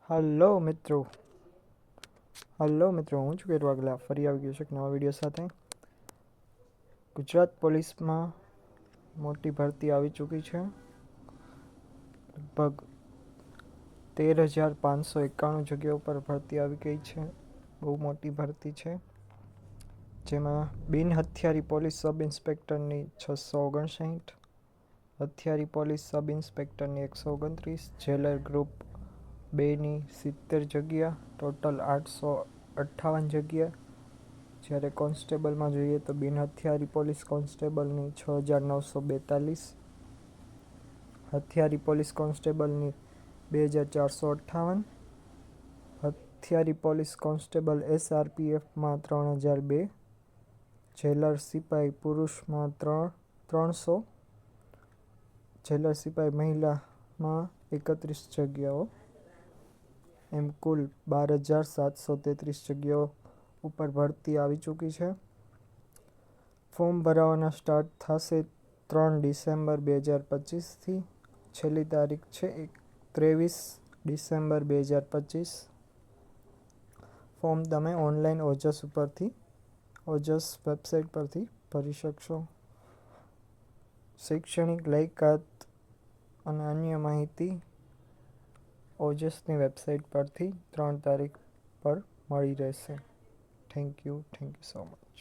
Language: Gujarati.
હલો મિત્રો હું છું કેરુ વાઘેલા ફરી આવી ગયો છું એક નવા વિડીયો સાથે. ગુજરાત પોલીસમાં મોટી ભરતી આવી ચૂકી છે. લગભગ 13,591 જગ્યાઓ પર ભરતી આવી ગઈ છે. બહુ મોટી ભરતી છે, જેમાં બિન હથિયારી પોલીસ સબ ઇન્સ્પેક્ટરની 659, હથિયારી પોલીસ સબ ઇન્સ્પેક્ટરની 129, જેલર ગ્રુપ 2ની 70 જગ્યા, ટોટલ 858 જગ્યા. જ્યારે કોન્સ્ટેબલમાં જોઈએ તો બિન હથિયારી પોલીસ કોન્સ્ટેબલની 6,942, હથિયારી પોલીસ કોન્સ્ટેબલની 2,458, હથિયારી પોલીસ કોન્સ્ટેબલ SRPFમાં 3,002, જેલર સિપાઈ પુરુષમાં 300, જેલર સિપાઈ મહિલામાં 31 જગ્યાઓ, એમ કુલ 12,733 જગ્યાઓ ઉપર ભરતી આવી ચૂકી છે. ફોર્મ ભરાવાના સ્ટાર્ટ થશે 3 ડિસેમ્બર 2025થી. છેલ્લી તારીખ છે 23 ડિસેમ્બર 2025. ફોર્મ તમે ઓનલાઈન ઓજસ વેબસાઇટ પરથી ભરી શકશો. શૈક્ષણિક લાયકાત અને અન્ય માહિતી ઓજસની વેબસાઇટ પરથી 3 તારીખ પર મળી રહેશે. Thank you so much.